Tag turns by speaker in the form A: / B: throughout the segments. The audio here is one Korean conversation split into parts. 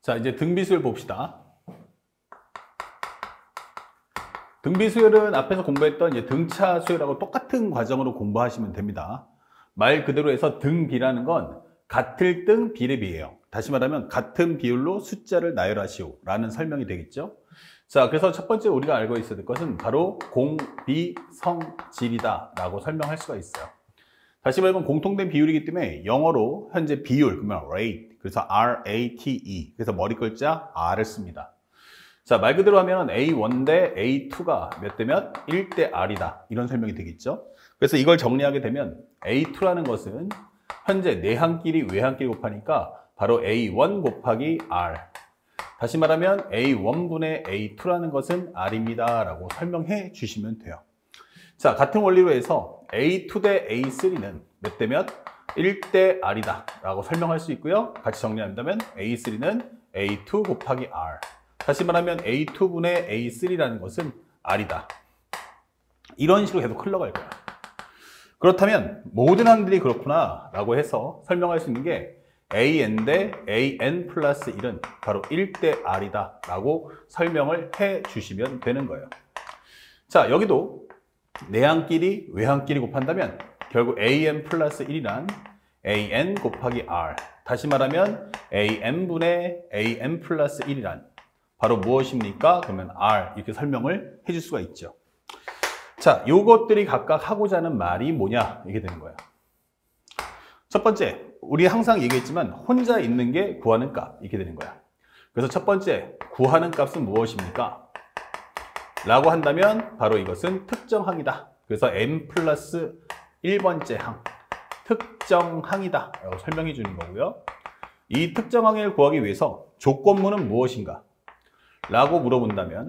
A: 자, 이제 등비수열 봅시다. 등비수열은 앞에서 공부했던 이제 등차 수열하고 똑같은 과정으로 공부하시면 됩니다. 말 그대로 해서 등비라는 건 같을 등 비례비예요. 다시 말하면 같은 비율로 숫자를 나열하시오 라는 설명이 되겠죠. 자, 그래서 첫 번째 우리가 알고 있어야 될 것은 바로 공비성질이다 라고 설명할 수가 있어요. 다시 말하면 공통된 비율이기 때문에 영어로 현재 비율, 그러면 rate, 그래서 R-A-T-E, 그래서 머리 글자 R을 씁니다. 자, 말 그대로 하면 A1 대 A2가 몇 대 몇? 1대 R이다. 이런 설명이 되겠죠. 그래서 이걸 정리하게 되면 A2라는 것은 현재 내항끼리 외항끼리 곱하니까 바로 A1 곱하기 R. 다시 말하면 A1분의 A2라는 것은 R입니다. 라고 설명해 주시면 돼요. 자, 같은 원리로 해서 A2 대 A3는 몇 대 몇? 1대 R이다. 라고 설명할 수 있고요. 같이 정리한다면 A3는 A2 곱하기 R. 다시 말하면 A2분의 A3라는 것은 R이다. 이런 식으로 계속 흘러갈 거야. 그렇다면 모든 항들이 그렇구나 라고 해서 설명할 수 있는 게 AN 대 AN 플러스 1은 바로 1대 R이다 라고 설명을 해 주시면 되는 거예요. 자, 여기도 내항끼리 외항끼리 곱한다면 결국 AN 플러스 1이란 AN 곱하기 R. 다시 말하면 AN분의 AN 플러스 1이란 바로 무엇입니까? 그러면 R 이렇게 설명을 해줄 수가 있죠. 자, 요것들이 각각 하고자 하는 말이 뭐냐 이게 되는 거예요. 첫 번째, 우리 항상 얘기했지만 혼자 있는 게 구하는 값 이렇게 되는 거야. 그래서 첫 번째, 구하는 값은 무엇입니까? 라고 한다면 바로 이것은 특정항이다. 그래서 n 플러스 1번째 항, 특정항이다 라고 설명해 주는 거고요. 이 특정항을 구하기 위해서 조건문은 무엇인가? 라고 물어본다면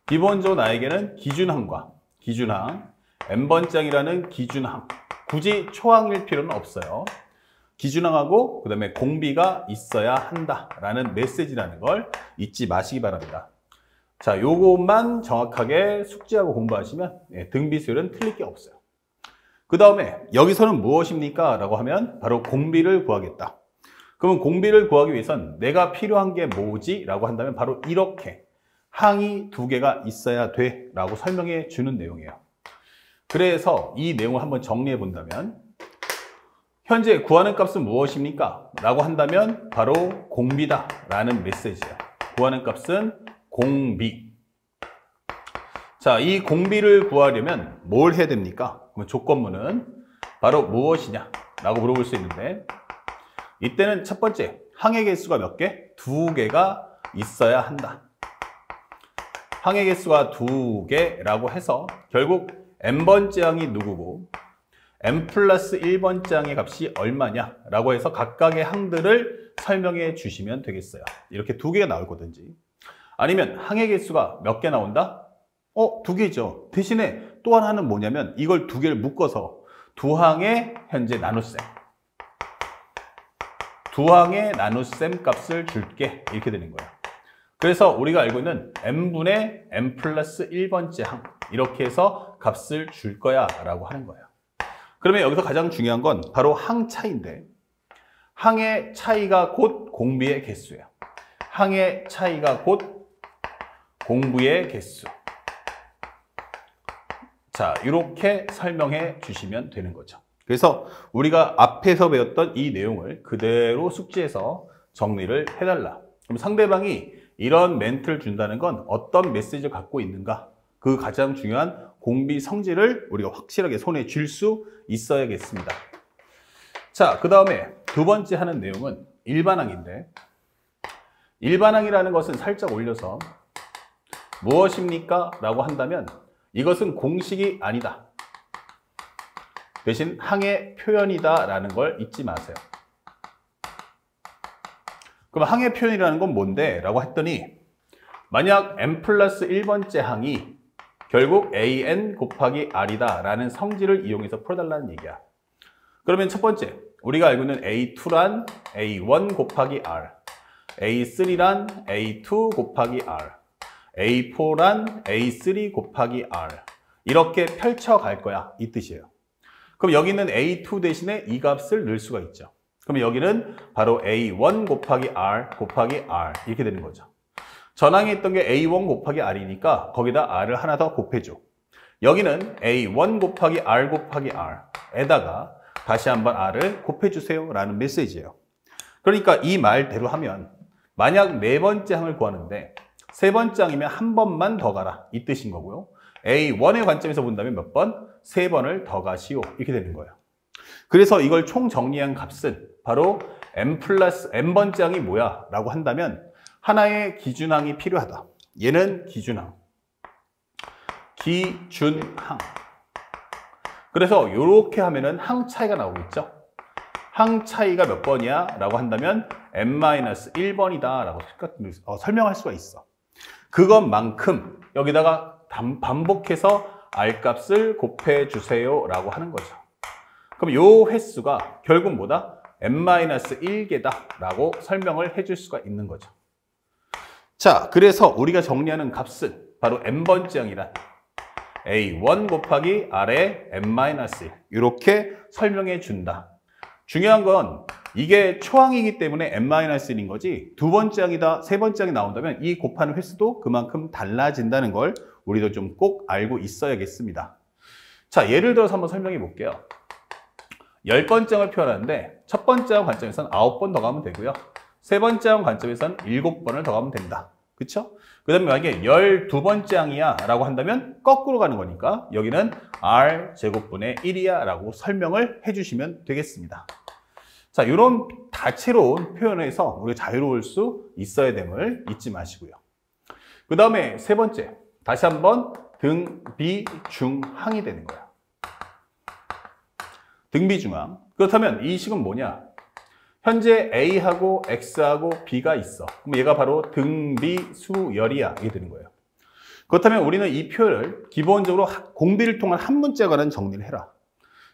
A: 기본적으로 나에게는 기준항과 기준항, n번째 항이라는 기준항, 굳이 초항일 필요는 없어요. 기준항하고 그 다음에 공비가 있어야 한다라는 메시지라는 걸 잊지 마시기 바랍니다. 자, 요것만 정확하게 숙지하고 공부하시면 등비수열은 틀릴 게 없어요. 그 다음에 여기서는 무엇입니까? 라고 하면 바로 공비를 구하겠다. 그러면 공비를 구하기 위해선 내가 필요한 게 뭐지? 라고 한다면 바로 이렇게 항이 두 개가 있어야 돼 라고 설명해 주는 내용이에요. 그래서 이 내용을 한번 정리해 본다면 현재 구하는 값은 무엇입니까? 라고 한다면 바로 공비다 라는 메시지예요. 구하는 값은 공비. 자, 이 공비를 구하려면 뭘 해야 됩니까? 그러면 조건문은 바로 무엇이냐? 라고 물어볼 수 있는데 이때는 첫 번째, 항의 개수가 몇 개? 두 개가 있어야 한다. 항의 개수가 두 개라고 해서 결국 n번째 항이 누구고 n 플러스 1번째 항의 값이 얼마냐? 라고 해서 각각의 항들을 설명해 주시면 되겠어요. 이렇게 두 개가 나올 거든지. 아니면 항의 개수가 몇 개 나온다? 두 개죠. 대신에 또 하나는 뭐냐면 이걸 두 개를 묶어서 두 항의 현재 나눗셈. 두 항의 나눗셈 값을 줄게. 이렇게 되는 거예요. 그래서 우리가 알고 있는 n분의 n 플러스 1번째 항. 이렇게 해서 값을 줄 거야 라고 하는 거예요. 그러면 여기서 가장 중요한 건 바로 항 차이인데 항의 차이가 곧 공비의 개수예요. 항의 차이가 곧 공비의 개수. 자, 이렇게 설명해 주시면 되는 거죠. 그래서 우리가 앞에서 배웠던 이 내용을 그대로 숙지해서 정리를 해달라. 그럼 상대방이 이런 멘트를 준다는 건 어떤 메시지를 갖고 있는가? 그 가장 중요한 공비 성질을 우리가 확실하게 손에 쥘 수 있어야겠습니다. 자, 그 다음에 두 번째 하는 내용은 일반항인데 일반항이라는 것은 살짝 올려서 무엇입니까? 라고 한다면 이것은 공식이 아니다. 대신 항의 표현이다 라는 걸 잊지 마세요. 그럼 항의 표현이라는 건 뭔데? 라고 했더니 만약 n 플러스 1번째 항이 결국 an 곱하기 r이다 라는 성질을 이용해서 풀어달라는 얘기야. 그러면 첫 번째, 우리가 알고 있는 a2란 a1 곱하기 r, a3란 a2 곱하기 r, a4란 a3 곱하기 r 이렇게 펼쳐갈 거야 이 뜻이에요. 그럼 여기 있는 a2 대신에 이 값을 넣을 수가 있죠. 그러면 여기는 바로 A1 곱하기 R 곱하기 R 이렇게 되는 거죠. 전항에 있던 게 A1 곱하기 R이니까 거기다 R을 하나 더 곱해줘. 여기는 A1 곱하기 R 곱하기 R에다가 다시 한번 R을 곱해주세요 라는 메시지예요. 그러니까 이 말대로 하면 만약 네 번째 항을 구하는데 세 번째 항이면 한 번만 더 가라 이 뜻인 거고요. A1의 관점에서 본다면 몇 번? 세 번을 더 가시오 이렇게 되는 거예요. 그래서 이걸 총 정리한 값은 바로 n 플러스 n번째 항이 뭐야 라고 한다면 하나의 기준항이 필요하다. 얘는 기준항. 그래서 이렇게 하면은 항 차이가 나오겠죠. 항 차이가 몇 번이야 라고 한다면 n-1번이다 라고 설명할 수가 있어. 그것만큼 여기다가 반복해서 R 값을 곱해 주세요 라고 하는 거죠. 그럼 요 횟수가 결국 뭐다? n-1개다 라고 설명을 해줄 수가 있는 거죠. 자, 그래서 우리가 정리하는 값은 바로 n번째 항이란 A1 곱하기 R의 n-1 이렇게 설명해 준다. 중요한 건 이게 초항이기 때문에 n-1인 거지 두 번째 항이다, 세 번째 항이 나온다면 이 곱하는 횟수도 그만큼 달라진다는 걸 우리도 좀 꼭 알고 있어야겠습니다. 자, 예를 들어서 한번 설명해 볼게요. 10번째 항을 표현하는데 첫 번째 항 관점에서는 9번 더 가면 되고요. 세 번째 항 관점에서는 7번을 더 가면 된다. 그쵸? 그 다음에 만약에 12번째 항이야 라고 한다면 거꾸로 가는 거니까 여기는 R제곱분의 1이야 라고 설명을 해주시면 되겠습니다. 자, 이런 다채로운 표현에서 우리가 자유로울 수 있어야 됨을 잊지 마시고요. 그 다음에 세 번째, 다시 한번 등비중항이 되는 거야. 등비중항. 그렇다면 이 식은 뭐냐? 현재 A하고 X하고 B가 있어. 그럼 얘가 바로 등비수열이야. 이게 되는 거예요. 그렇다면 우리는 이 표현을 기본적으로 공비를 통한 한 문자에 관한 정리를 해라.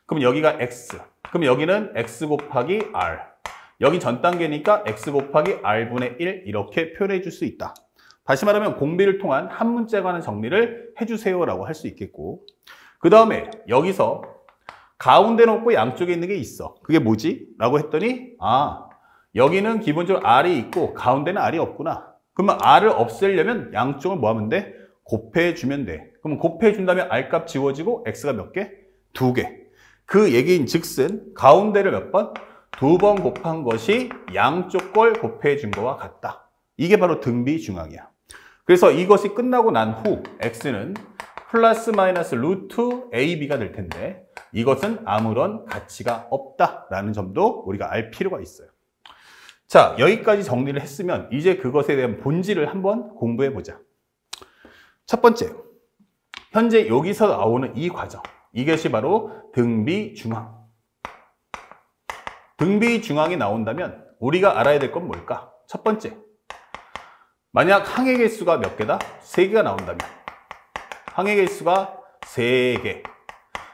A: 그럼 여기가 X. 그럼 여기는 X 곱하기 R. 여기 전 단계니까 X 곱하기 R분의 1 이렇게 표현해 줄 수 있다. 다시 말하면 공비를 통한 한 문자에 관한 정리를 해주세요 라고 할 수 있겠고, 그 다음에 여기서 가운데 놓고 양쪽에 있는 게 있어. 그게 뭐지? 라고 했더니 여기는 기본적으로 R이 있고 가운데는 R이 없구나. 그러면 R을 없애려면 양쪽을 뭐 하면 돼? 곱해주면 돼. 그러면 곱해준다면 R값 지워지고 X가 몇 개? 2개. 그 얘기인 즉슨 가운데를 몇 번? 2번 곱한 것이 양쪽 걸 곱해준 거와 같다. 이게 바로 등비중항이야. 그래서 이것이 끝나고 난 후 X는 플러스 마이너스 루트 AB가 될 텐데 이것은 아무런 가치가 없다라는 점도 우리가 알 필요가 있어요. 자, 여기까지 정리를 했으면 이제 그것에 대한 본질을 한번 공부해 보자. 첫 번째, 현재 여기서 나오는 이 과정, 이것이 바로 등비중항. 등비중항이 나온다면 우리가 알아야 될 건 뭘까? 첫 번째, 만약 항의 개수가 몇 개다? 3개가 나온다면 항의 개수가 3개.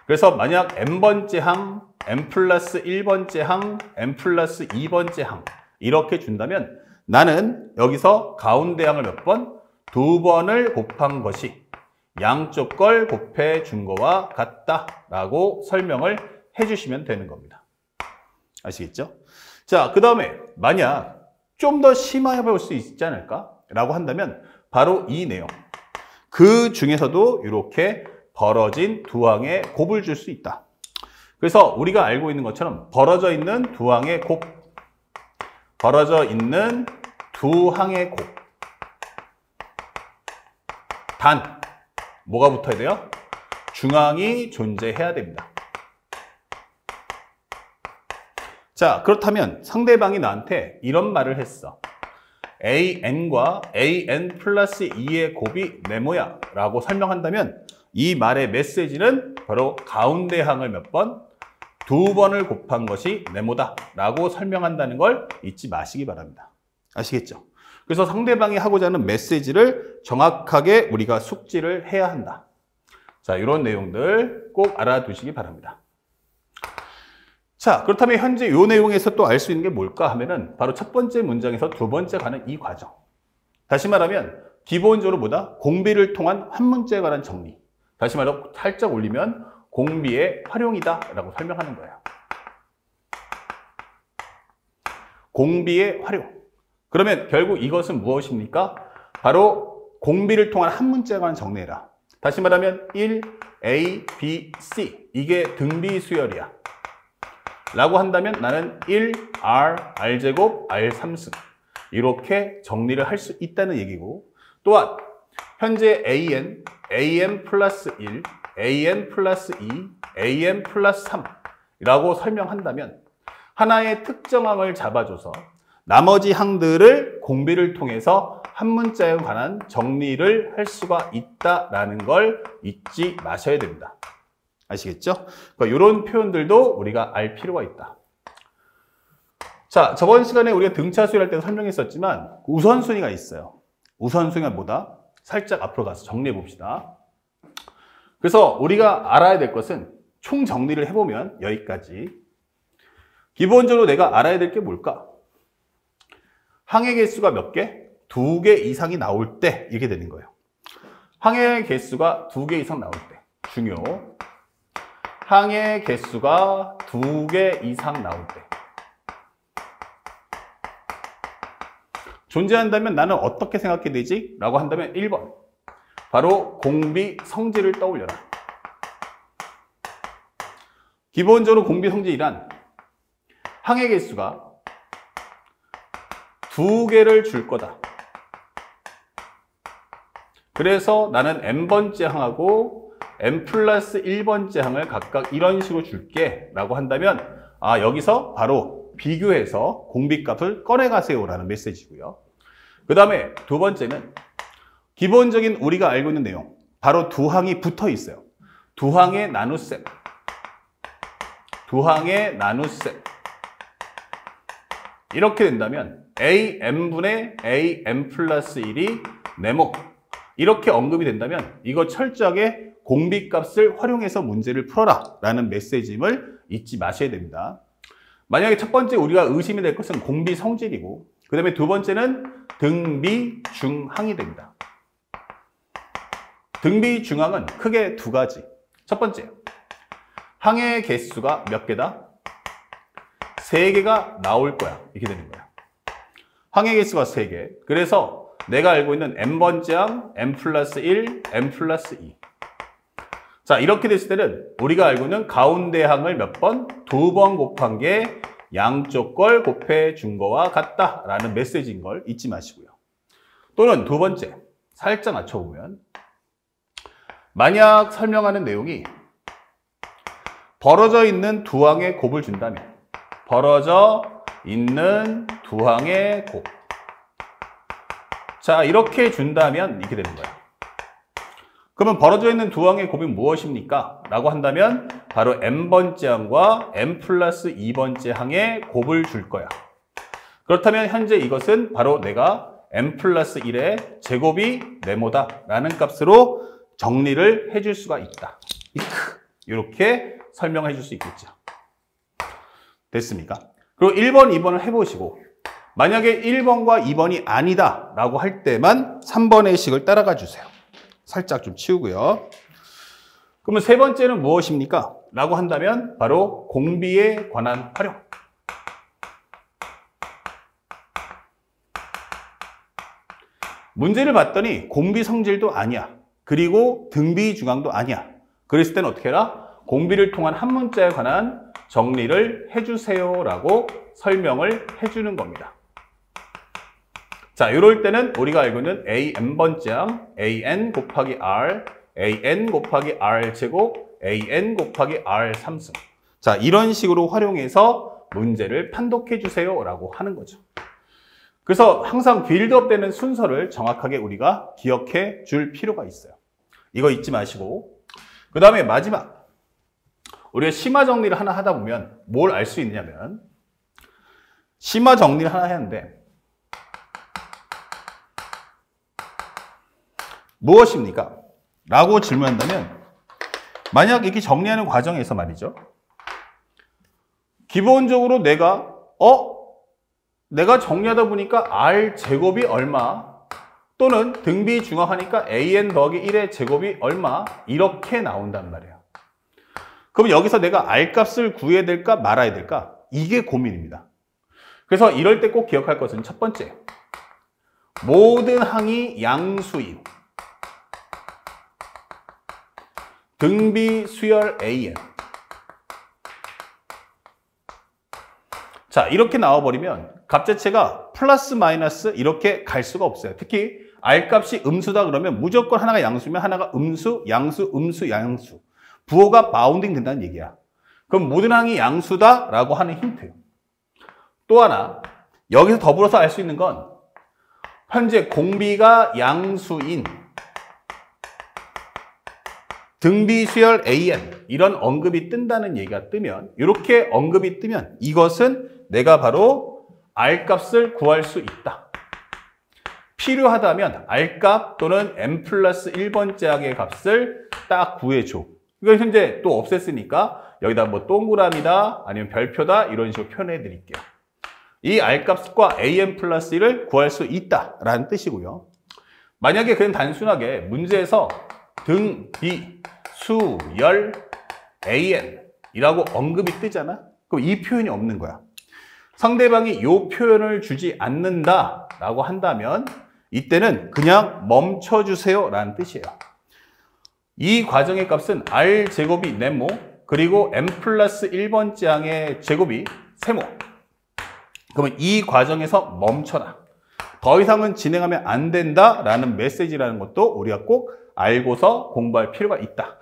A: 그래서 만약 n번째 항, n 플러스 1번째 항, n 플러스 2번째 항 이렇게 준다면 나는 여기서 가운데 항을 몇 번? 2번을 곱한 것이 양쪽 걸 곱해 준 거와 같다라고 설명을 해주시면 되는 겁니다. 아시겠죠? 자, 그 다음에 만약 좀 더 심화해 볼 수 있지 않을까? 라고 한다면 바로 이 내용. 그 중에서도 이렇게 벌어진 두 항의 곱을 줄 수 있다. 그래서 우리가 알고 있는 것처럼 벌어져 있는 두 항의 곱, 벌어져 있는 두 항의 곱. 단, 뭐가 붙어야 돼요? 중항이 존재해야 됩니다. 자, 그렇다면 상대방이 나한테 이런 말을 했어. AN과 AN 플러스 2의 곱이 네모야 라고 설명한다면 이 말의 메시지는 바로 가운데 항을 몇 번? 2번을 곱한 것이 네모다 라고 설명한다는 걸 잊지 마시기 바랍니다. 아시겠죠? 그래서 상대방이 하고자 하는 메시지를 정확하게 우리가 숙지를 해야 한다. 자, 이런 내용들 꼭 알아두시기 바랍니다. 자, 그렇다면 현재 이 내용에서 또 알 수 있는 게 뭘까 하면은 바로 첫 번째 문장에서 두 번째 가는 이 과정. 다시 말하면 기본적으로 뭐다? 공비를 통한 한 문제에 관한 정리. 다시 말해서 살짝 올리면 공비의 활용이다 라고 설명하는 거예요. 공비의 활용. 그러면 결국 이것은 무엇입니까? 바로 공비를 통한 한 문자에 관한 정리해라. 다시 말하면 1, A, B, C 이게 등비 수열이야 라고 한다면 나는 1, R, R제곱, R3승 이렇게 정리를 할 수 있다는 얘기고, 또한 현재 AN, AN 플러스 1, AN 플러스 2, AN 플러스 3 이라고 설명한다면 하나의 특정항을 잡아줘서 나머지 항들을 공비를 통해서 한 문자에 관한 정리를 할 수가 있다라는 걸 잊지 마셔야 됩니다. 아시겠죠? 그러니까 이런 표현들도 우리가 알 필요가 있다. 자, 저번 시간에 우리가 등차 수열할 때 설명했었지만 우선순위가 있어요. 우선순위가 뭐다? 살짝 앞으로 가서 정리해 봅시다. 그래서 우리가 알아야 될 것은 총 정리를 해보면 여기까지. 기본적으로 내가 알아야 될 게 뭘까? 항의 개수가 몇 개? 2개 이상이 나올 때 이렇게 되는 거예요. 항의 개수가 2개 이상 나올 때. 중요. 항의 개수가 2개 이상 나올 때. 존재한다면 나는 어떻게 생각해야 되지? 라고 한다면 1번. 바로 공비 성질을 떠올려라. 기본적으로 공비 성질이란 항의 개수가 2개를 줄 거다. 그래서 나는 n번째 항하고 n 플러스 1번째 항을 각각 이런 식으로 줄게 라고 한다면 여기서 바로 비교해서 공비값을 꺼내가세요 라는 메시지고요. 그 다음에 두 번째는 기본적인 우리가 알고 있는 내용, 바로 두 항이 붙어 있어요. 두 항의 나눗셈. 두 항의 나눗셈. 이렇게 된다면 AN분의 AN 플러스 1이 네모. 이렇게 언급이 된다면 이거 철저하게 공비값을 활용해서 문제를 풀어라 라는 메시지임을 잊지 마셔야 됩니다. 만약에 첫 번째 우리가 의심이 될 것은 공비 성질이고, 그 다음에 두 번째는 등비 중항이 됩니다. 등비 중항은 크게 두 가지. 첫 번째, 항의 개수가 몇 개다? 3개가 나올 거야. 이렇게 되는 거야. 항의 개수가 3개. 그래서 내가 알고 있는 n번째 항, n 플러스 1, n 플러스 2. 자, 이렇게 됐을 때는 우리가 알고 있는 가운데 항을 몇 번? 2번 곱한 게 양쪽 걸 곱해 준 거와 같다 라는 메시지인 걸 잊지 마시고요. 또는 두 번째, 살짝 낮춰보면 만약 설명하는 내용이 벌어져 있는 두 항의 곱을 준다면, 벌어져 있는 두 항의 곱. 자, 이렇게 준다면 이렇게 되는 거예요. 그러면 벌어져 있는 두 항의 곱이 무엇입니까? 라고 한다면 바로 n번째 항과 n 플러스 2번째 항의 곱을 줄 거야. 그렇다면 현재 이것은 바로 내가 n 플러스 1의 제곱이 네모다 라는 값으로 정리를 해줄 수가 있다. 이렇게 설명해 줄 수 있겠죠. 됐습니까? 그리고 1번, 2번을 해보시고 만약에 1번과 2번이 아니다 라고 할 때만 3번의 식을 따라가 주세요. 살짝 좀 치우고요. 그러면 세 번째는 무엇입니까? 라고 한다면 바로 공비에 관한 활용. 문제를 봤더니 공비 성질도 아니야. 그리고 등비 중항도 아니야. 그랬을 때는 어떻게 해라? 공비를 통한 한 문자에 관한 정리를 해주세요 라고 설명을 해주는 겁니다. 자, 이럴 때는 우리가 알고 있는 AN번째 항, AN 곱하기 R, AN 곱하기 R 제곱, AN 곱하기 R 3승. 자, 이런 식으로 활용해서 문제를 판독해 주세요 라고 하는 거죠. 그래서 항상 빌드업 되는 순서를 정확하게 우리가 기억해 줄 필요가 있어요. 이거 잊지 마시고. 그 다음에 마지막. 우리가 심화 정리를 하나 하다 보면 뭘 알 수 있냐면, 심화 정리를 하나 하는데 무엇입니까? 라고 질문한다면, 만약 이렇게 정리하는 과정에서 말이죠. 기본적으로 내가 정리하다 보니까 R 제곱이 얼마, 또는 등비 중항하니까 AN 더하기 1의 제곱이 얼마, 이렇게 나온단 말이에요. 그럼 여기서 내가 R 값을 구해야 될까 말아야 될까? 이게 고민입니다. 그래서 이럴 때 꼭 기억할 것은 첫 번째, 모든 항이 양수인 등비 수열 AN. 자, 이렇게 나와버리면 값 자체가 플러스 마이너스 이렇게 갈 수가 없어요. 특히 R값이 음수다 그러면 무조건 하나가 양수면 하나가 음수, 양수, 음수, 양수. 부호가 바운딩 된다는 얘기야. 그럼 모든 항이 양수다라고 하는 힌트. 또 하나, 여기서 더불어서 알 수 있는 건 현재 공비가 양수인 등비수열 AN 이런 언급이 뜬다는 얘기가 뜨면, 이렇게 언급이 뜨면 이것은 내가 바로 R값을 구할 수 있다. 필요하다면 R값 또는 n 플러스 1번째 항의 값을 딱 구해줘. 이걸 현재 또 없앴으니까 여기다 뭐 동그라미다 아니면 별표다 이런 식으로 표현해 드릴게요. 이 R값과 an 플러스 1을 구할 수 있다라는 뜻이고요. 만약에 그냥 단순하게 문제에서 등, 비, 수, 열, an 이라고 언급이 뜨잖아? 그럼 이 표현이 없는 거야. 상대방이 이 표현을 주지 않는다라고 한다면 이때는 그냥 멈춰주세요 라는 뜻이에요. 이 과정의 값은 R제곱이 네모 그리고 n 플러스 1번째 항의 제곱이 세모. 그러면 이 과정에서 멈춰라. 더 이상은 진행하면 안 된다라는 메시지라는 것도 우리가 꼭 알고서 공부할 필요가 있다.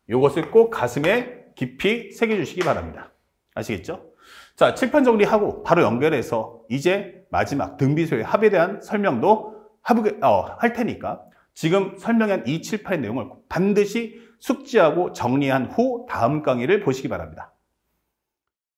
A: 이것을 꼭 가슴에 깊이 새겨주시기 바랍니다. 아시겠죠? 자, 칠판 정리하고 바로 연결해서 이제 마지막 등비수의 합에 대한 설명도 할 테니까 지금 설명한 이 칠판의 내용을 반드시 숙지하고 정리한 후 다음 강의를 보시기 바랍니다.